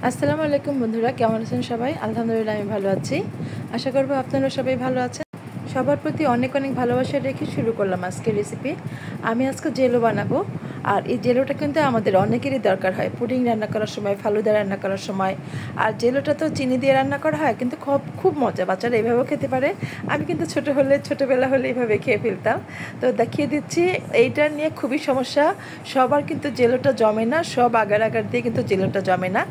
আসসালামু আলাইকুম বন্ধুরা, কেমন আছেন সবাই? আলহামদুলিল্লাহ আমি ভালো আছি। আশা করব আপনারা সবাই ভালো আছেন। সবার প্রতি অনেক অনেক ভালোবাসা রেখে শুরু করলাম আজকের রেসিপি। আমি আজকে জেলো বানাবো। আর এই জেলোটা কিন্তু আমাদের অনেকেরই দরকার হয় পুডিং রান্না করার সময়, ফালুদা রান্না করার সময়। আর জেলোটা তো চিনি দিয়ে রান্না করা হয়, কিন্তু খুব খুব মজা, বাচ্চারা এভাবেও খেতে পারে। আমি কিন্তু ছোটোবেলা হলে এইভাবে খেয়ে ফেলতাম। তো দেখিয়ে দিচ্ছি, এইটা নিয়ে খুবই সমস্যা। সবার কিন্তু জেলোটা জমে না, সব আগার দিয়ে কিন্তু জেলোটা জমে না।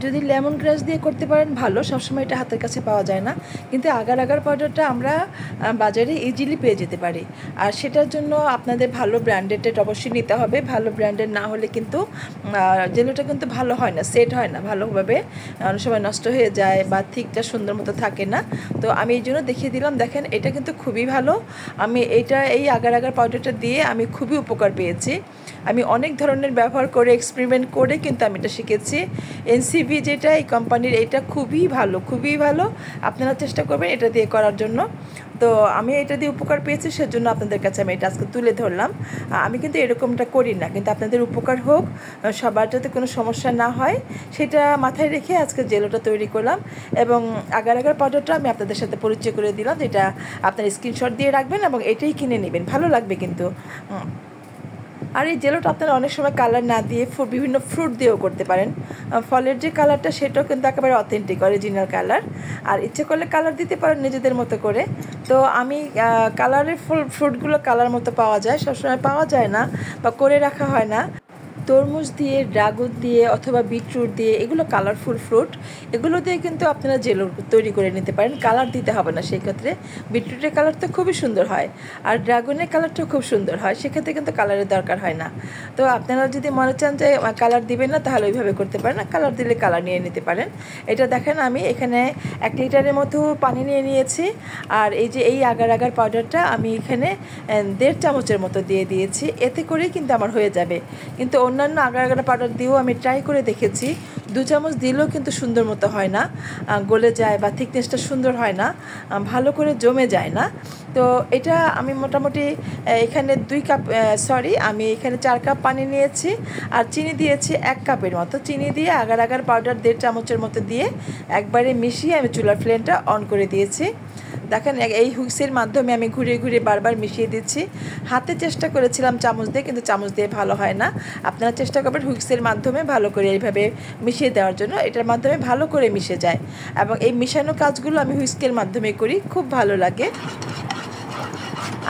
যদি লেমন গ্রাস দিয়ে করতে পারেন ভালো, সবসময় এটা হাতের কাছে পাওয়া যায় না। কিন্তু আগার পাউডারটা আমরা বাজারে ইজিলি পেয়ে যেতে পারি। আর সেটার জন্য আপনাদের ভালো ব্র্যান্ডেড অবশ্যই নিতে হবে। ভালো ব্র্যান্ডের না হলে কিন্তু জেলোটা কিন্তু ভালো হয় না, সেট হয় না ভালোভাবে, অনেক সময় নষ্ট হয়ে যায় বা ঠিকটা সুন্দর মতো থাকে না। তো আমি এই জন্য দেখিয়ে দিলাম। দেখেন, এটা কিন্তু খুবই ভালো। আমি এই আগার পাউডারটা দিয়ে আমি খুবই উপকার পেয়েছি। আমি অনেক ধরনের ব্যবহার করে এক্সপেরিমেন্ট করে কিন্তু আমি এটা শিখেছি। এনসিভি যেটা, এই কোম্পানির, এটা খুবই ভালো। আপনারা চেষ্টা করবেন এটা দিয়ে করার জন্য। তো আমি এটা দিয়ে উপকার পেয়েছি, সেজন্য আপনাদের কাছে আমি এটা আজকে তুলে ধরলাম। আমি কিন্তু এরকমটা করি না, কিন্তু আপনাদের উপকার হোক, সবার যাতে কোনো সমস্যা না হয় সেটা মাথায় রেখে আজকে জেলোটা তৈরি করলাম। এবং আগার পাউডারটা আমি আপনাদের সাথে পরিচয় করে দিলাম, যেটা আপনার স্ক্রিনশট দিয়ে রাখবেন এবং এটাই কিনে নেবেন, ভালো লাগবে কিন্তু। আর এই জেলোটা আপনারা অনেক সময় কালার না দিয়ে বিভিন্ন ফ্রুট দিয়েও করতে পারেন। ফলের যে কালারটা সেটাও কিন্তু একেবারে অথেন্টিক অরিজিনাল কালার। আর ইচ্ছে করলে কালার দিতে পারেন নিজেদের মতো করে। তো আমি কালারের ফ্রুটগুলো কালার মতো পাওয়া যায়, সবসময় পাওয়া যায় না বা করে রাখা হয় না। তরমুজ দিয়ে, ড্রাগন দিয়ে অথবা বিটরুট দিয়ে, এগুলো কালারফুল ফ্রুট, এগুলো দিয়ে কিন্তু আপনারা জেলো তৈরি করে নিতে পারেন। কালার দিতে হবে না সেক্ষেত্রে। বিটরুটের কালার তো খুবই সুন্দর হয়, আর ড্রাগনের কালারটাও খুব সুন্দর হয়, সেক্ষেত্রে কিন্তু কালারের দরকার হয় না। তো আপনারা যদি মনে চান যে কালার দিবেন না, তাহলে ওইভাবে করতে পারেন। আর কালার দিলে কালার নিয়ে নিতে পারেন। এটা দেখেন, আমি এখানে 1 লিটারের মতো পানি নিয়ে নিয়েছি। আর এই যে এই আগার পাউডারটা আমি এখানে 1.5 চামচের মতো দিয়ে দিয়েছি। এতে করেই কিন্তু আমার হয়ে যাবে। কিন্তু অন্যান্য আগার পাউডার দিয়েও আমি ট্রাই করে দেখেছি, 2 চামচ দিলেও কিন্তু সুন্দর মতো হয় না, গলে যায় বা থিকনেসটা সুন্দর হয় না, ভালো করে জমে যায় না। তো এটা আমি মোটামুটি এখানে 4 কাপ পানি নিয়েছি। আর চিনি দিয়েছি 1 কাপের মতো। চিনি দিয়ে আগার পাউডার 1.5 চামচের মতো দিয়ে একবারে মিশিয়ে আমি চুলার ফ্লেমটা অন করে দিয়েছি। দেখেন, এই হুইক্সের মাধ্যমে আমি ঘুরিয়ে বারবার মিশিয়ে দিচ্ছি। হাতে চেষ্টা করেছিলাম চামচ দিয়ে, কিন্তু চামচ দিয়ে ভালো হয় না। আপনারা চেষ্টা করবেন হুইক্সের মাধ্যমে ভালো করে এইভাবে মিশিয়ে দেওয়ার জন্য। এটার মাধ্যমে ভালো করে মিশে যায়। এবং এই মিশানো কাজগুলো আমি হুইস্কের মাধ্যমে করি, খুব ভালো লাগে।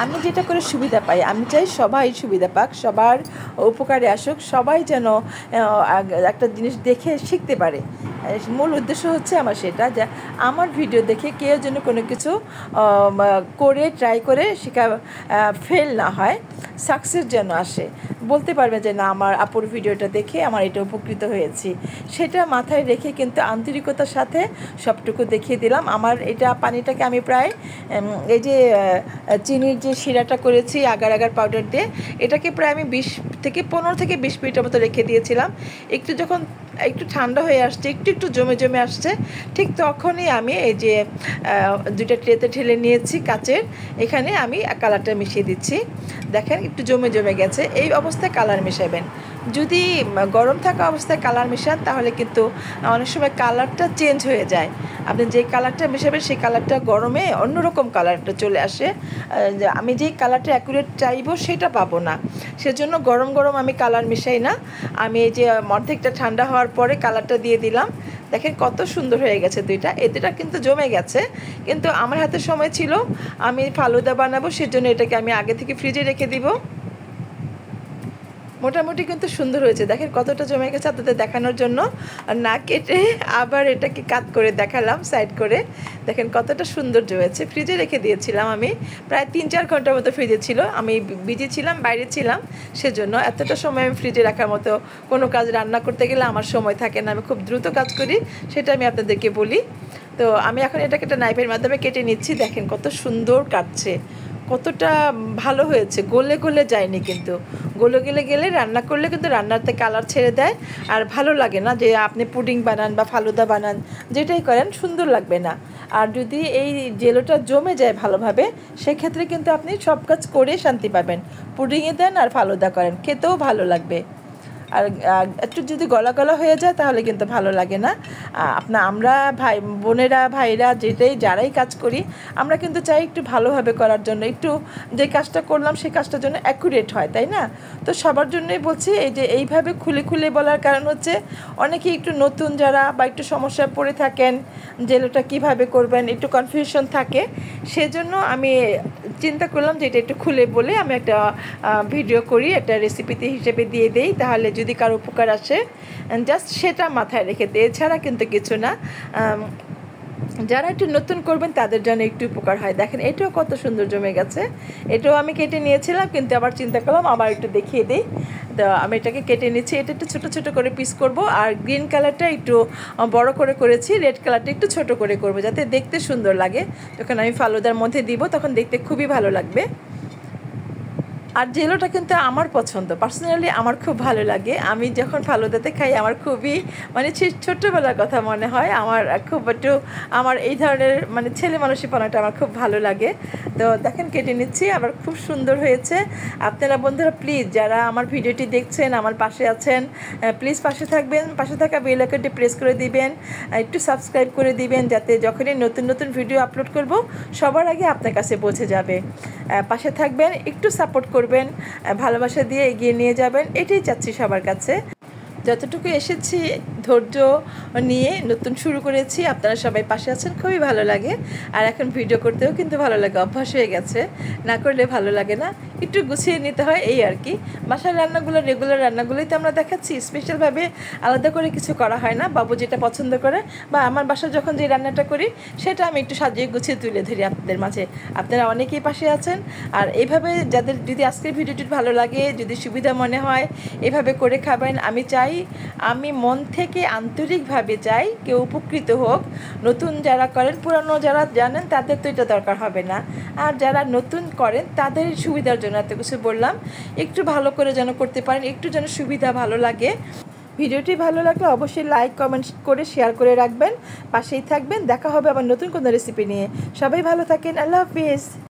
আমি যেটা করে সুবিধা পাই, আমি চাই সবাই সুবিধা পাক, সবার উপকারে আসুক, সবাই যেন একটা জিনিস দেখে শিখতে পারে। মূল উদ্দেশ্য হচ্ছে আমার সেটা, যে আমার ভিডিও দেখে কেউ যেন কোনো কিছু করে ট্রাই করে শেখা ফেল না হয়, সাকসেস যেন আসে, বলতে পারবে যে না, আমার আপুর ভিডিওটা দেখে আমার এটা উপকৃত হয়েছি। সেটা মাথায় রেখে কিন্তু আন্তরিকতার সাথে সবটুকু দেখিয়ে দিলাম। আমার এটা পানিটাকে আমি প্রায় এই যে চিনির যে শিরাটা করেছি আগার পাউডার দিয়ে, এটাকে প্রায় আমি 15 থেকে 20 মিনিটের মতো রেখে দিয়েছিলাম। যখন একটু ঠান্ডা হয়ে আসছে, একটু জমে আসছে, ঠিক তখনই আমি এই যে 2টা ট্রেতে ঢেলে নিয়েছি কাচের, এখানে আমি কালারটা মিশিয়ে দিচ্ছি। দেখেন, একটু জমে গেছে। এই অবস্থায় কালার মেশাবেন। যদি গরম থাকা অবস্থায় কালার মেশান, তাহলে কিন্তু অনেক সময় কালারটা চেঞ্জ হয়ে যায়। আপনি যে কালারটা মেশাবেন সেই কালারটা গরমে অন্যরকম কালারটা চলে আসে। আমি যেই কালারটা অ্যাকুরেট চাইবো সেটা পাবো না। সেজন্য গরম আমি কালার মেশাই না। আমি এই যে অর্ধেকটা ঠান্ডা হওয়ার পরে কালারটা দিয়ে দিলাম। দেখেন কত সুন্দর হয়ে গেছে দুইটা। এতেটা কিন্তু জমে গেছে, কিন্তু আমার হাতে সময় ছিল, আমি ফালুদা বানাবো, সেজন্য এটাকে আমি আগে থেকে ফ্রিজে রেখে দিব। মোটামুটি কিন্তু সুন্দর হয়েছে। দেখেন কতটা জমে গেছে, আপনাদের দেখানোর জন্য না কেটে আবার এটাকে কাট করে দেখালাম সাইড করে। দেখেন কতটা সুন্দর জমেছে। ফ্রিজে রেখে দিয়েছিলাম আমি, প্রায় 3-4 ঘন্টার মতো ফ্রিজে ছিল। আমি বিজি ছিলাম, বাইরে ছিলাম, সেজন্য এতটা সময় আমি ফ্রিজে রাখার মতো কোনো কাজ রান্না করতে গেলে আমার সময় থাকে না। আমি খুব দ্রুত কাজ করি, সেটা আমি আপনাদেরকে বলি। তো আমি এখন এটাকে একটা নাইফের মাধ্যমে কেটে নিচ্ছি। দেখেন কত সুন্দর কাটছে, কতটা ভালো হয়েছে, গলে যায়নি। কিন্তু গেলে রান্না করলে কিন্তু রান্নাতে কালার ছেড়ে দেয়, আর ভালো লাগে না। যে আপনি পুডিং বানান বা ফালুদা বানান, যেটাই করেন, সুন্দর লাগবে না। আর যদি এই জেলোটা জমে যায় ভালোভাবে, সেক্ষেত্রে কিন্তু আপনি সব কাজ করে শান্তি পাবেন। পুডিংয়ে দেন আর ফালুদা করেন, খেতেও ভালো লাগবে। আর একটু যদি গলা গলা হয়ে যায় তাহলে কিন্তু ভালো লাগে না। আমরা ভাই বোনেরা ভাইরা যারাই কাজ করি আমরা কিন্তু চাই একটু ভালোভাবে করার জন্য, একটু যে কাজটা করলাম সেই কাজটার জন্য অ্যাকুরেট হয়, তাই না? তো সবার জন্যই বলছি এই যে এইভাবে খুলে খুলে বলার কারণ হচ্ছে অনেকেই একটু নতুন যারা বা একটু সমস্যায় পড়ে থাকেন, জেলোটা কিভাবে করবেন একটু কনফিউশন থাকে, সেজন্য আমি চিন্তা করলাম যে এটা একটু খুলে বলে আমি একটা ভিডিও করি, একটা রেসিপিতে হিসেবে দিয়ে দেই, তাহলে যদি কারো উপকার আসে জাস্ট সেটা মাথায় রেখে দিই, এছাড়া কিন্তু কিছু না। যারা একটু নতুন করবেন তাদের জন্য একটু উপকার হয়। দেখেন এটাও কত সুন্দর জমে গেছে, এটাও আমি কেটে নিয়েছিলাম কিন্তু আবার চিন্তা করলাম আবার একটু দেখিয়ে দিই। তো আমি এটাকে কেটে নিচ্ছি, এটা একটু ছোটো ছোটো করে পিস করব, আর গ্রিন কালারটা একটু বড় করে করেছি, রেড কালারটা একটু ছোটো করে করব যাতে দেখতে সুন্দর লাগে। যখন আমি ফালুদার মধ্যে দিব তখন দেখতে খুবই ভালো লাগবে। আর জেলোটা কিন্তু আমার পছন্দ, পার্সোনালি আমার খুব ভালো লাগে। আমি যখন ফালুদাতে খাই আমার খুবই মানে ছোট্টবেলার কথা মনে হয়, আমার খুব একটু আমার এই ধরনের মানে ছেলে মানুষীপনাটা আমার খুব ভালো লাগে। তো দেখেন কেটে নিচ্ছি, আবার খুব সুন্দর হয়েছে। আপনারা বন্ধুরা প্লিজ যারা আমার ভিডিওটি দেখছেন আমার পাশে আছেন, প্লিজ পাশে থাকবেন, পাশে থাকা বেল আইকনটি প্রেস করে দিবেন, একটু সাবস্ক্রাইব করে দিবেন যাতে যখনই নতুন নতুন ভিডিও আপলোড করব সবার আগে আপনার কাছে পৌঁছে যাবে। পাশে থাকবেন, একটু সাপোর্ট করবেন, ভালোবাসা দিয়ে এগিয়ে নিয়ে যাবেন, এটাই চাচ্ছি সবার কাছে। যতটুকু এসেছি ধৈর্য নিয়ে নতুন শুরু করেছি, আপনারা সবাই পাশে আছেন, খুবই ভালো লাগে। আর এখন ভিডিও করতেও কিন্তু ভালো লাগে, অভ্যাস হয়ে গেছে, না করলে ভালো লাগে না, একটু গুছিয়ে নিতে হয় এই আর কি। বাসার রান্নাগুলো রেগুলার রান্নাগুলোই তো আমরা দেখাচ্ছি, স্পেশালভাবে আলাদা করে কিছু করা হয় না। বাবু যেটা পছন্দ করে বা আমার বাসায় যখন যে রান্নাটা করি সেটা আমি একটু সাজিয়ে গুছিয়ে তুলে ধরি আপনাদের মাঝে। আপনারা অনেকেই পাশে আছেন, আর এইভাবে যাদের যদি আজকের ভিডিওটি ভালো লাগে, যদি সুবিধা মনে হয় এভাবে করে খাবেন। আমি চাই, আমি মন থেকে আন্তরিকভাবে চাই কেউ উপকৃত হোক। নতুন যারা করেন, পুরানো যারা জানেন তাদের তো এটা দরকার হবে না, আর যারা নতুন করেন তাদের সুবিধার জন্য এত কিছু বললাম, একটু ভালো করে যেন করতে পারেন, একটু যেন সুবিধা ভালো লাগে। ভিডিওটি ভালো লাগলে অবশ্যই লাইক কমেন্ট করে শেয়ার করে রাখবেন, পাশেই থাকবেন। দেখা হবে আবার নতুন কোনো রেসিপি নিয়ে। সবাই ভালো থাকেন, আল্লাহ হাফিজ।